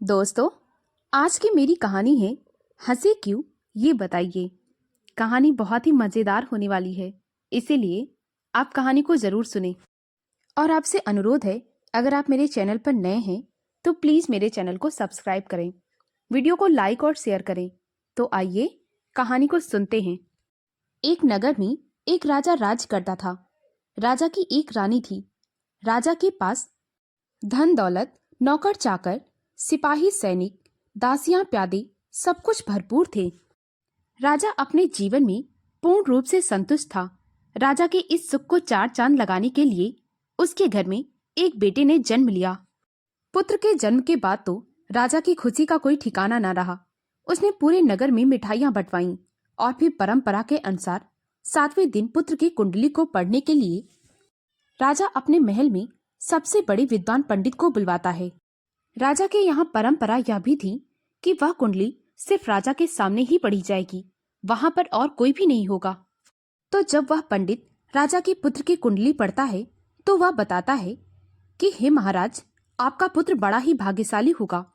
दोस्तों, आज की मेरी कहानी है हंसे क्यों ये बताइए। कहानी बहुत ही मज़ेदार होने वाली है, इसीलिए आप कहानी को ज़रूर सुने। और आपसे अनुरोध है, अगर आप मेरे चैनल पर नए हैं तो प्लीज़ मेरे चैनल को सब्सक्राइब करें, वीडियो को लाइक और शेयर करें। तो आइए कहानी को सुनते हैं। एक नगर में एक राजा राज करता था। राजा की एक रानी थी। राजा के पास धन दौलत, नौकर चाकर, सिपाही सैनिक, दासियां प्यादे सब कुछ भरपूर थे। राजा अपने जीवन में पूर्ण रूप से संतुष्ट था। राजा के इस सुख को चार चांद लगाने के लिए उसके घर में एक बेटे ने जन्म लिया। पुत्र के जन्म के बाद तो राजा की खुशी का कोई ठिकाना न रहा। उसने पूरे नगर में मिठाइयां बंटवाईं और फिर परंपरा के अनुसार 7वें दिन पुत्र की कुंडली को पढ़ने के लिए राजा अपने महल में सबसे बड़े विद्वान पंडित को बुलवाता है। राजा के यहाँ परंपरा यह भी थी कि वह कुंडली सिर्फ राजा के सामने ही पढ़ी जाएगी, वहां पर और कोई भी नहीं होगा। तो जब वह पंडित राजा के पुत्र की कुंडली पढ़ता है तो वह बताता है कि हे महाराज, आपका पुत्र बड़ा ही भाग्यशाली होगा।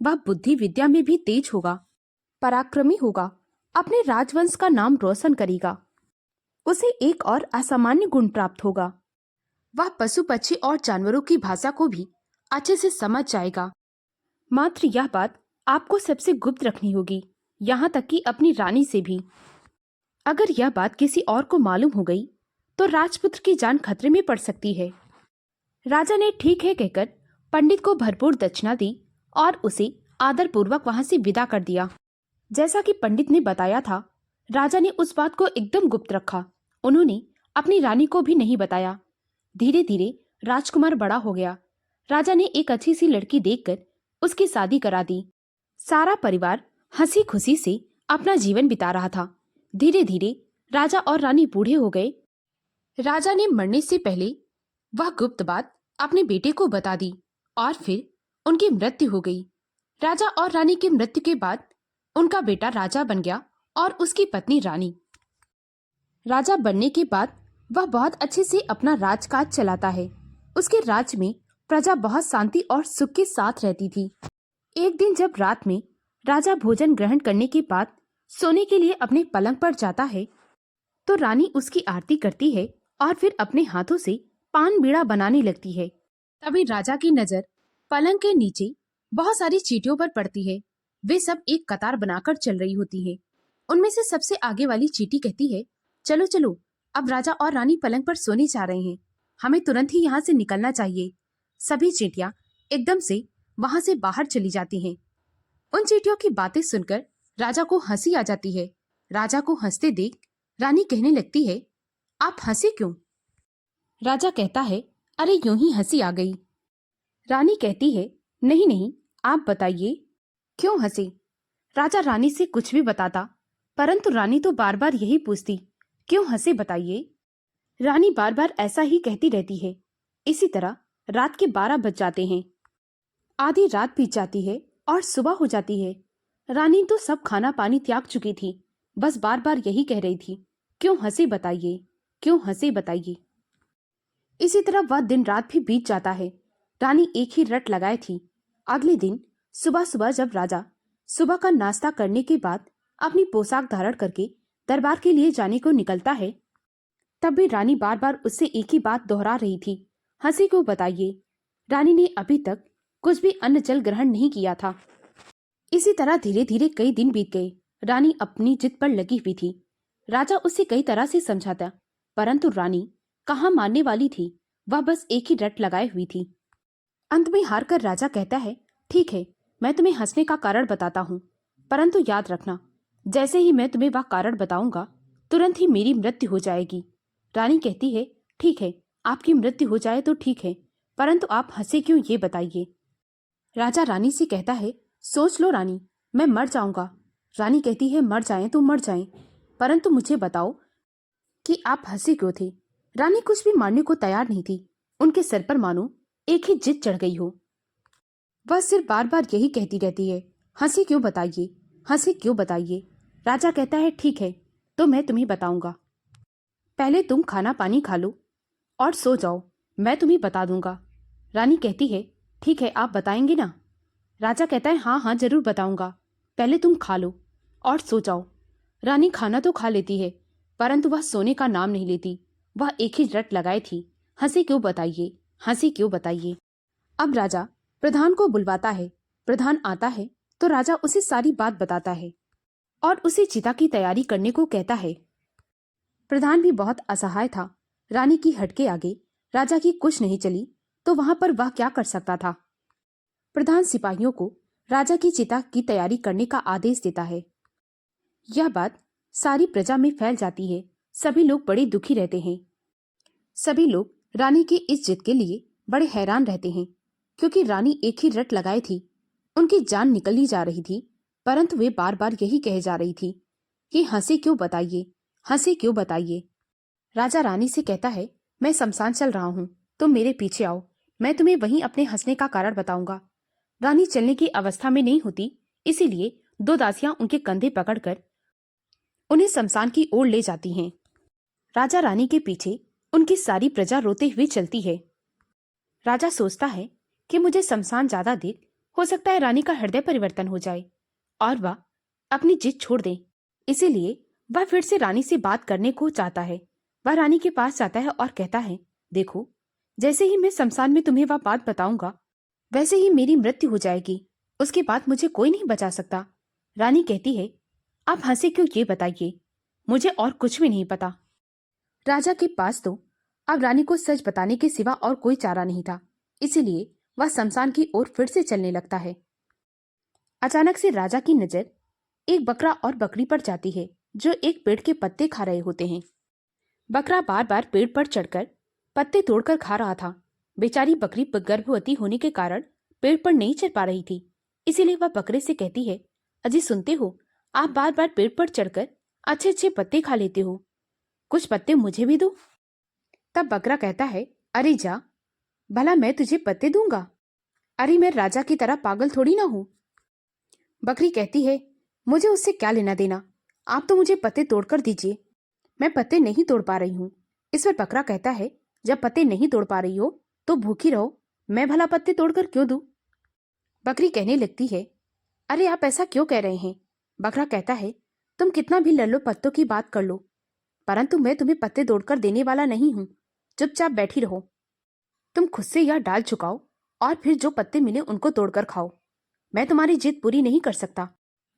वह बुद्धि विद्या में भी तेज होगा, पराक्रमी होगा, अपने राजवंश का नाम रोशन करेगा। उसे एक और असामान्य गुण प्राप्त होगा। वह पशु पक्षी और जानवरों की भाषा को भी अच्छे से समझ जाएगा। मात्र यह बात आपको सबसे गुप्त रखनी होगी, यहाँ तक कि अपनी रानी से भी। अगर यह बात किसी और को मालूम हो गई तो राजपुत्र की जान खतरे में पड़ सकती है। राजा ने ठीक है कहकर पंडित को भरपूर दक्षिणा दी और उसे आदरपूर्वक वहां से विदा कर दिया। जैसा कि पंडित ने बताया था, राजा ने उस बात को एकदम गुप्त रखा। उन्होंने अपनी रानी को भी नहीं बताया। धीरे धीरे राजकुमार बड़ा हो गया। राजा ने एक अच्छी सी लड़की देखकर उसकी शादी करा दी। सारा परिवार हंसी खुशी से अपना जीवन बिता रहा था। धीरे धीरे राजा और रानी बूढ़े हो गए। राजा ने मरने से पहले वह गुप्त बात अपने बेटे को बता दी और फिर उनकी मृत्यु हो गई। राजा और रानी की मृत्यु के बाद उनका बेटा राजा बन गया और उसकी पत्नी रानी। राजा बनने के बाद वह बहुत अच्छे से अपना राजकाज चलाता है। उसके राज्य में प्रजा बहुत शांति और सुख के साथ रहती थी। एक दिन जब रात में राजा भोजन ग्रहण करने के बाद सोने के लिए अपने पलंग पर जाता है तो रानी उसकी आरती करती है और फिर अपने हाथों से पान बीड़ा बनाने लगती है। तभी राजा की नजर पलंग के नीचे बहुत सारी चींटियों पर पड़ती है। वे सब एक कतार बनाकर चल रही होती है। उनमें से सबसे आगे वाली चींटी कहती है, चलो चलो, अब राजा और रानी पलंग पर सोने जा रहे हैं, हमें तुरंत ही यहाँ से निकलना चाहिए। सभी चींटियां एकदम से वहां से बाहर चली जाती हैं। उन चींटियों की बातें सुनकर राजा को हंसी आ जाती है। राजा को हंसते देख रानी कहने लगती है, आप हंसे क्यों? राजा कहता है, अरे यूं ही हंसी आ गई। रानी कहती है, नहीं नहीं, आप बताइए क्यों हंसे? राजा रानी से कुछ भी बताता, परंतु रानी तो बार बार यही पूछती, क्यों हंसे बताइए। रानी बार बार ऐसा ही कहती रहती है। इसी तरह रात के 12 बज जाते हैं। आधी रात बीत जाती है और सुबह हो जाती है। रानी तो सब खाना पानी त्याग चुकी थी, बस बार बार यही कह रही थी, क्यों हंसे बताइए, क्यों हंसे बताइए। इसी तरह वह दिन रात भी बीत जाता है। रानी एक ही रट लगाए थी। अगले दिन सुबह सुबह जब राजा सुबह का नाश्ता करने के बाद अपनी पोशाक धारण करके दरबार के लिए जाने को निकलता है, तब भी रानी बार बार उससे एक ही बात दोहरा रही थी, हंसी क्यों बताइए। रानी ने अभी तक कुछ भी अन्न जल ग्रहण नहीं किया था। इसी तरह धीरे धीरे कई दिन बीत गए। रानी अपनी जिद पर लगी हुई थी। राजा उसे कई तरह से समझाता, परंतु रानी कहाँ मानने वाली थी। वह बस एक ही रट लगाए हुई थी। अंत में हार कर राजा कहता है, ठीक है, मैं तुम्हें हंसने का कारण बताता हूँ, परंतु याद रखना, जैसे ही मैं तुम्हें वह कारण बताऊंगा तुरंत ही मेरी मृत्यु हो जाएगी। रानी कहती है, ठीक है, आपकी मृत्यु हो जाए तो ठीक है, परंतु आप हंसे क्यों ये बताइए। राजा रानी से कहता है, सोच लो रानी, मैं मर जाऊंगा। रानी कहती है, मर जाएं तो मर जाएं, परंतु मुझे बताओ कि आप हंसे क्यों थे। रानी कुछ भी मानने को तैयार नहीं थी। उनके सिर पर मानो एक ही जिद चढ़ गई हो। वह सिर्फ बार बार यही कहती रहती है, हंसी क्यों बताइए, हंसी क्यों बताइए। राजा कहता है, ठीक है, तो मैं तुम्हें बताऊंगा, पहले तुम खाना पानी खा लो और सो जाओ, मैं तुम्हें बता दूंगा। रानी कहती है, ठीक है, आप बताएंगे ना। राजा कहता है, हाँ हाँ जरूर बताऊंगा, पहले तुम खा लो और सो जाओ। रानी खाना तो खा लेती है, परंतु वह सोने का नाम नहीं लेती। वह एक ही रट लगाए थी, हंसी क्यों बताइए, हंसी क्यों बताइए। अब राजा प्रधान को बुलवाता है। प्रधान आता है तो राजा उसे सारी बात बताता है और उसे चिता की तैयारी करने को कहता है। प्रधान भी बहुत असहाय था। रानी की हट के आगे राजा की कुछ नहीं चली तो वहां पर वह क्या कर सकता था। प्रधान सिपाहियों को राजा की चिता की तैयारी करने का आदेश देता है। यह बात सारी प्रजा में फैल जाती है। सभी लोग बड़े दुखी रहते हैं। सभी लोग रानी की इस जिद के लिए बड़े हैरान रहते हैं, क्योंकि रानी एक ही रट लगाई थी। उनकी जान निकली जा रही थी, परंतु वे बार बार यही कहे जा रही थी कि हंसी क्यों बताइए, हंसी क्यों बताइए। राजा रानी से कहता है, मैं शमशान चल रहा हूँ, तुम मेरे पीछे आओ, मैं तुम्हें वहीं अपने हंसने का कारण बताऊंगा। रानी चलने की अवस्था में नहीं होती, इसीलिए दो दासियां उनके कंधे पकड़कर उन्हें शमशान की ओर ले जाती हैं। राजा रानी के पीछे उनकी सारी प्रजा रोते हुए चलती है। राजा सोचता है कि मुझे शमशान ज्यादा देर, हो सकता है रानी का हृदय परिवर्तन हो जाए और वह अपनी जिद छोड़ दे। इसीलिए वह फिर से रानी से बात करने को चाहता है। वह रानी के पास जाता है और कहता है, देखो, जैसे ही मैं शमशान में तुम्हें वह बात बताऊंगा वैसे ही मेरी मृत्यु हो जाएगी। उसके बाद मुझे कोई नहीं बचा सकता। रानी कहती है, आप हंसे क्यों ये बताइए, मुझे और कुछ भी नहीं पता। राजा के पास तो अब रानी को सच बताने के सिवा और कोई चारा नहीं था, इसीलिए वह शमशान की ओर फिर से चलने लगता है। अचानक से राजा की नजर एक बकरा और बकरी पर जाती है, जो एक पेड़ के पत्ते खा रहे होते हैं। बकरा बार बार पेड़ पर चढ़कर पत्ते तोड़कर खा रहा था। बेचारी बकरी गर्भवती होने के कारण पेड़ पर नहीं चढ़ पा रही थी, इसीलिए वह बकरे से कहती है, अजी सुनते हो, आप बार बार पेड़ पर चढ़कर अच्छे अच्छे पत्ते खा लेते हो, कुछ पत्ते मुझे भी दो। तब बकरा कहता है, अरे जा, भला मैं तुझे पत्ते दूंगा? अरे मैं राजा की तरह पागल थोड़ी ना हूं। बकरी कहती है, मुझे उससे क्या लेना देना, आप तो मुझे पत्ते तोड़कर दीजिए, मैं पत्ते नहीं तोड़ पा रही हूँ। इस पर बकरा कहता है, जब पत्ते नहीं तोड़ पा रही हो तो भूखी रहो, मैं भला पत्ते तोड़कर क्यों दूं? बकरी कहने लगती है, अरे आप ऐसा क्यों कह रहे हैं? बकरा कहता है, तुम कितना भी लड़ लो, पत्तों की बात कर लो, परंतु मैं तुम्हें पत्ते तोड़कर देने वाला नहीं हूं। चुपचाप बैठी रहो, तुम खुद से यह डाल चुकाओ और फिर जो पत्ते मिले उनको तोड़कर खाओ। मैं तुम्हारी जिद पूरी नहीं कर सकता।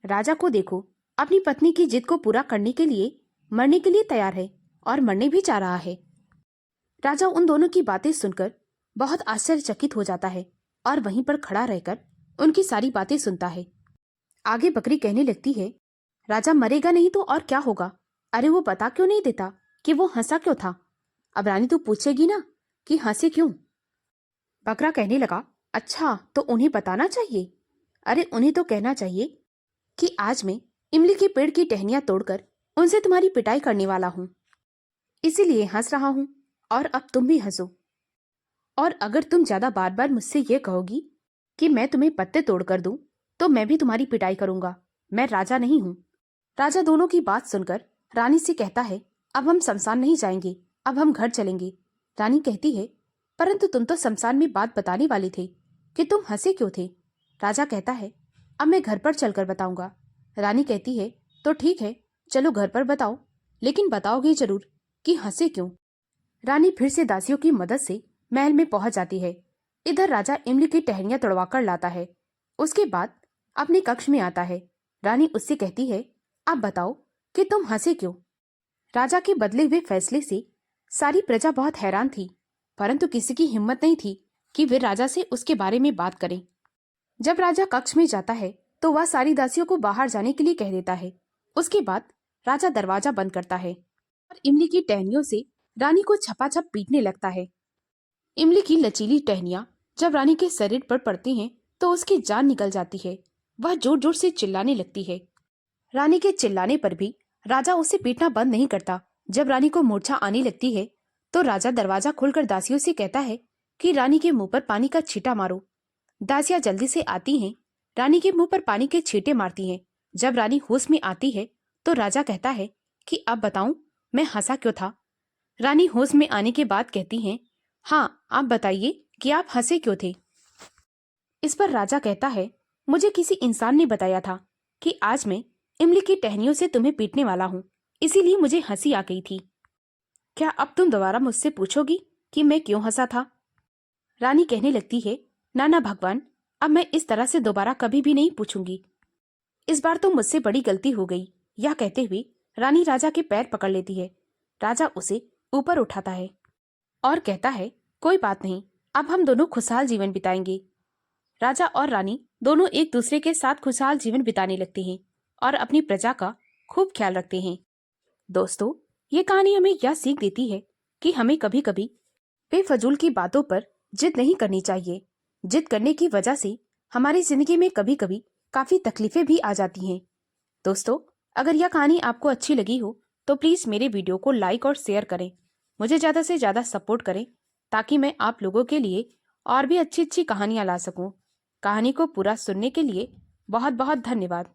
राजा को देखो, अपनी पत्नी की जिद को पूरा करने के लिए मरने के लिए तैयार है और मरने भी चाह रहा है। राजा उन दोनों की बातें सुनकर बहुत आश्चर्यचकित हो जाता है और वहीं पर खड़ा रहकर उनकी सारी बातें सुनता है। आगे बकरी कहने लगती है, राजा मरेगा नहीं तो और क्या होगा? अरे वो बता क्यों नहीं देता कि वो हंसा क्यों था? अब रानी तो पूछेगी ना कि हंसे क्यों। बकरा कहने लगा, अच्छा तो उन्हें बताना चाहिए। अरे उन्हें तो कहना चाहिए कि आज मैं इमली के पेड़ की टहनियां तोड़कर उनसे तुम्हारी पिटाई करने वाला हूं, इसीलिए हंस रहा हूं और अब तुम भी हंसो। और अगर तुम ज्यादा बार बार मुझसे ये कहोगी कि मैं तुम्हें पत्ते तोड़कर दूं तो मैं भी तुम्हारी पिटाई करूंगा। मैं राजा नहीं हूं। राजा दोनों की बात सुनकर रानी से कहता है, अब हम शमशान नहीं जाएंगे, अब हम घर चलेंगे। रानी कहती है, परंतु तुम तो शमशान में बात बताने वाले थे, कि तुम हंसे क्यों थे? राजा कहता है, अब मैं घर पर चलकर बताऊंगा। रानी कहती है, तो ठीक है, चलो घर पर बताओ, लेकिन बताओगे जरूर कि हंसे क्यों। रानी फिर से दासियों की मदद से महल में पहुंच जाती है। इधर राजा इमली की टहनियां तोड़वाकर लाता है। उसके बाद अपने कक्ष में आता है। रानी उससे कहती है, आप बताओ कि तुम हंसे क्यों? राजा के बदले हुए फैसले से सारी प्रजा बहुत हैरान थी, परंतु किसी की हिम्मत नहीं थी कि वे राजा से उसके बारे में बात करें। जब राजा कक्ष में जाता है तो वह सारी दासियों को बाहर जाने के लिए कह देता है। उसके बाद राजा दरवाजा बंद करता है और इमली की टहनियों से रानी को छपाछप पीटने लगता है। इमली की लचीली टहनियां जब रानी के शरीर पर पड़ती हैं तो उसकी जान निकल जाती है। वह जोर जोर से चिल्लाने लगती है। रानी के चिल्लाने पर भी राजा उसे पीटना बंद नहीं करता। जब रानी को मूर्छा आने लगती है तो राजा दरवाजा खोलकर दासियों से कहता है कि रानी के मुंह पर पानी का छींटा मारो। दासियां जल्दी से आती हैं, रानी के मुंह पर पानी के छींटे मारती हैं। जब रानी होश में आती है तो राजा कहता है कि अब बताऊं मैं हंसा क्यों था? रानी होश में आने के बाद कहती हैं, हाँ आप बताइए कि आप हंसे क्यों थे? इस पर राजा कहता है, मुझे किसी इंसान ने बताया था कि आज मैं इमली की टहनियों से तुम्हें पीटने वाला हूँ, इसीलिए मुझे हंसी आ गई थी। क्या अब तुम दोबारा मुझसे पूछोगी कि मैं क्यों हंसा था? रानी कहने लगती है, नाना भगवान, अब मैं इस तरह से दोबारा कभी भी नहीं पूछूंगी। इस बार तो मुझसे बड़ी गलती हो गई। यह कहते हुए रानी राजा के पैर पकड़ लेती है। राजा उसे ऊपर उठाता है और कहता है, कोई बात नहीं, अब हम दोनों खुशहाल जीवन बिताएंगे। राजा और रानी दोनों एक दूसरे के साथ खुशहाल जीवन बिताने लगते हैं और अपनी प्रजा का खूब ख्याल रखते हैं। दोस्तों, ये कहानी हमें यह सीख देती है कि हमें कभी कभी बेफजूल की बातों पर जिद नहीं करनी चाहिए। जिद करने की वजह से हमारी जिंदगी में कभी कभी काफी तकलीफें भी आ जाती हैं। दोस्तों, अगर यह कहानी आपको अच्छी लगी हो तो प्लीज मेरे वीडियो को लाइक और शेयर करें। मुझे ज्यादा से ज्यादा सपोर्ट करें ताकि मैं आप लोगों के लिए और भी अच्छी अच्छी कहानियां ला सकूं। कहानी को पूरा सुनने के लिए बहुत बहुत धन्यवाद।